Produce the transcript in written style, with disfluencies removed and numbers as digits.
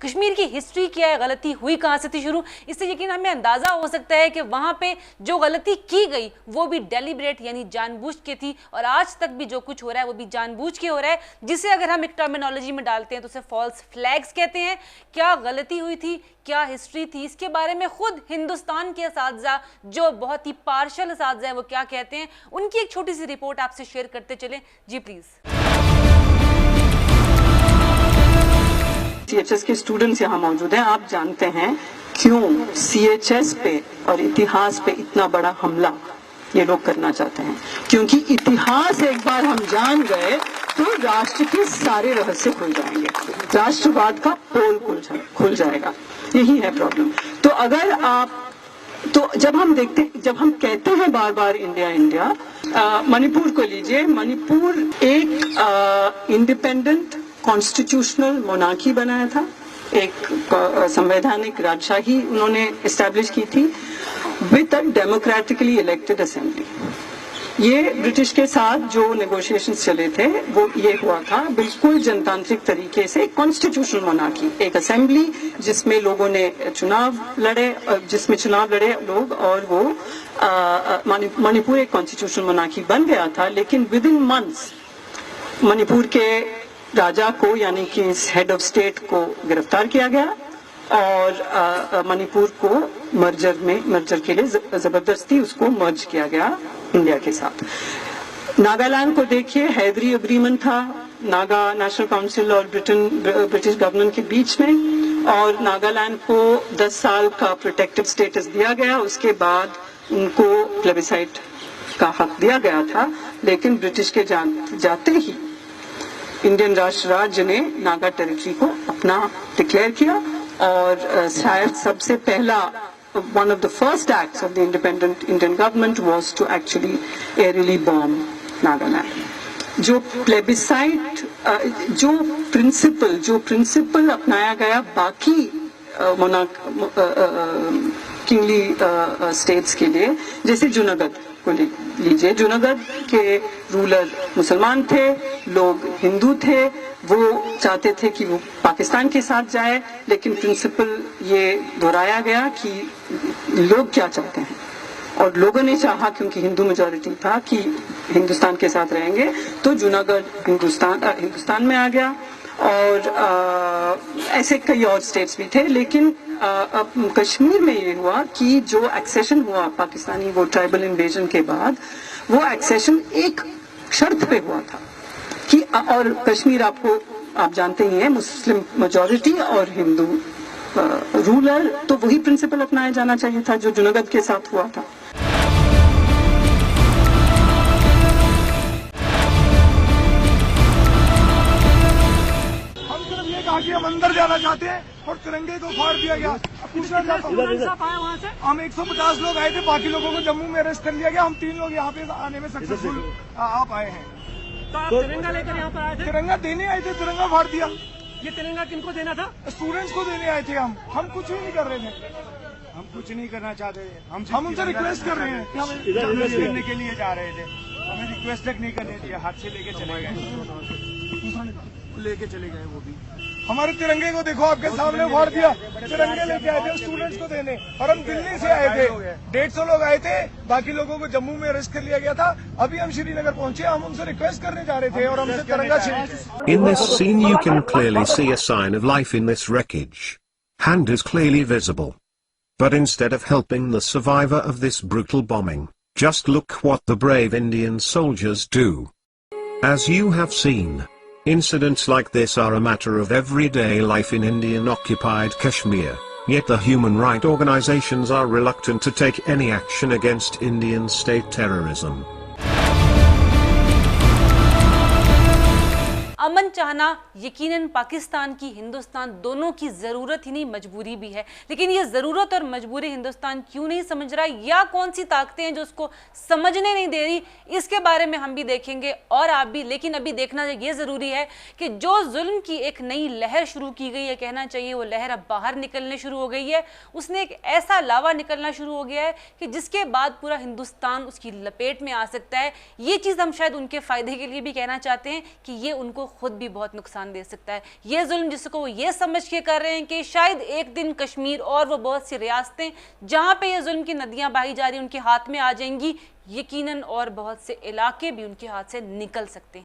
कश्मीर की हिस्ट्री क्या है, गलती हुई कहां से थी शुरू, इससे यकीन हमें अंदाजा हो सकता है कि वहां पे जो गलती की गई वो भी डेलिब्रेट यानी जानबूझ के थी, और आज तक भी जो कुछ हो रहा है वो भी जानबूझ के हो रहा है, जिसे अगर हम एक टर्मिनोलॉजी में डालते हैं तो उसे फॉल्स फ्लैग्स कहते हैं। क्या गलती हुई थी, क्या हिस्ट्री थी, इसके बारे में खुद हिंदुस्तान के असातिज़ा जो बहुत ही पार्शल असातिज़ा है वो क्या कहते हैं, उनकी एक छोटी सी रिपोर्ट आपसे शेयर करते चलें। जी प्लीज। सीएचएस के स्टूडेंट्स यहाँ मौजूद हैं। आप जानते हैं क्यों सीएचएस पे और इतिहास पे इतना बड़ा हमला ये लोग करना चाहते हैं? क्योंकि इतिहास एक बार हम जान गए तो राष्ट्र के सारे रहस्य खुल जाएंगे, राष्ट्रवाद का पोल खुल जाएगा। यही है प्रॉब्लम। तो अगर आप जब हम कहते हैं बार बार इंडिया इंडिया, मणिपुर को लीजिए। मणिपुर एक इंडिपेंडेंट कॉन्स्टिट्यूशनल मोनार्की बनाया था, एक संवैधानिक राजशाही उन्होंने एस्टैब्लिश की थी with a democratically elected assembly. ये ब्रिटिश के साथ जो नेगोशिएशंस चले थे वो ये हुआ था बिल्कुल जनतांत्रिक तरीके से, कॉन्स्टिट्यूशनल मोनार्की, एक असेंबली जिसमें लोगों ने चुनाव लड़े लोग, और वो मणिपुर एक कॉन्स्टिट्यूशनल मोनार्की बन गया था। लेकिन विद इन मंथ्स मणिपुर के राजा को यानी कि हेड ऑफ स्टेट को गिरफ्तार किया गया और मणिपुर को मर्जर के लिए जबरदस्ती उसको मर्ज किया गया इंडिया के साथ। नागालैंड को देखिए, हैदरी एग्रीमेंट था नागा नेशनल काउंसिल और ब्रिटिश गवर्नमेंट के बीच में, और नागालैंड को 10 साल का प्रोटेक्टिव स्टेटस दिया गया। उसके बाद उनको प्लेबिसाइट का हक दिया गया था, लेकिन ब्रिटिश के जाते ही इंडियन राष्ट्र राज्य ने नागा टेरिटरी को अपना डिक्लेयर किया, और शायद सबसे पहला one of the first acts of the independent Indian government was to actually aerially bomb Nagaland. जो प्लेबिसाइट जो प्रिंसिपल अपनाया गया बाकी किंगली स्टेट्स के लिए, जैसे जूनागढ़ को लीजिए। जूनागढ़ के रूलर मुसलमान थे, लोग हिंदू थे, वो चाहते थे कि वो पाकिस्तान के साथ जाए, लेकिन प्रिंसिपल ये दोहराया गया कि लोग क्या चाहते हैं, और लोगों ने चाहा क्योंकि हिंदू मेजॉरिटी था कि हिंदुस्तान के साथ रहेंगे, तो जूनागढ़ हिंदुस्तान में आ गया। और ऐसे कई और स्टेट्स भी थे, लेकिन कश्मीर में ये हुआ कि जो एक्सेशन हुआ पाकिस्तानी वो ट्राइबल इन्वेजन के बाद, वो एक्सेशन एक शर्त पे हुआ था कि, और कश्मीर आप जानते ही हैं मुस्लिम मेजॉरिटी और हिंदू रूलर, तो वही प्रिंसिपल अपनाया जाना चाहिए था जो जूनागढ़ के साथ हुआ था। हम सिर्फ ये कहा कि हम अंदर जाना चाहते हैं और तिरंगे को फाड़ दिया गया। हम 150 लोग आए थे, बाकी लोगों को जम्मू में अरेस्ट कर लिया गया। हम 3 लोग यहाँ पे आने में सक्सेसफुल आप आए हैं। तो आप तिरंगा लेकर यहाँ पर आए थे? तिरंगा देने आए थे, तिरंगा फाड़ दिया। ये तिरंगा किनको देना था? स्टूडेंट्स को देने आए थे। हम कुछ भी नहीं कर रहे थे, हम कुछ नहीं करना चाहते। हम उनसे रिक्वेस्ट कर रहे हैं कि हम करने के लिए जा रहे थे, हमें रिक्वेस्ट तक नहीं करने दिया, हाथ से लेके चले गए वो भी। हमारे तिरंगे को देखो, आपके सामने फाड़ दिया। तिरंगे लेके आए थे स्टूडेंट्स को देने, और हम दिल्ली से आए थे, 150 लोग आए थे, बाकी लोगों को जम्मू में अरेस्ट कर लिया गया था। अभी हम श्रीनगर पहुंचे, हम उनसे रिक्वेस्ट करने जा रहे थे और हमसे तिरंगा छीन। In this scene you can clearly see a sign of life in this wreckage. Hand is clearly visible. But instead of helping the survivor of this brutal bombing, just look what the brave Indian soldiers do. As you have seen, incidents like this are a matter of everyday life in Indian-occupied Kashmir, yet the human rights organizations are reluctant to take any action against Indian state terrorism. अमन चाहना यकीनन पाकिस्तान की, हिंदुस्तान दोनों की ज़रूरत ही नहीं मजबूरी भी है, लेकिन ये ज़रूरत और मजबूरी हिंदुस्तान क्यों नहीं समझ रहा, या कौन सी ताकतें हैं जो उसको समझने नहीं दे रही, इसके बारे में हम भी देखेंगे और आप भी। लेकिन अभी देखना ये ज़रूरी है कि जो जुल्म की एक नई लहर शुरू की गई है, कहना चाहिए वो लहर अब बाहर निकलने शुरू हो गई है। उसने एक ऐसा लावा निकलना शुरू हो गया है कि जिसके बाद पूरा हिंदुस्तान उसकी लपेट में आ सकता है। ये चीज़ हम शायद उनके फ़ायदे के लिए भी कहना चाहते हैं कि ये उनको खुद भी भी बहुत नुकसान दे सकता है। ये जुल्म जिसको वो ये समझ के कर रहे हैं कि शायद एक दिन कश्मीर और वो बहुत सी रियासतें जहाँ पे ये जुल्म की नदियाँ बही जा रही हैं उनके हाथ में आ जाएंगी, यकीनन और बहुत से इलाके भी उनके हाथ से निकल सकते हैं।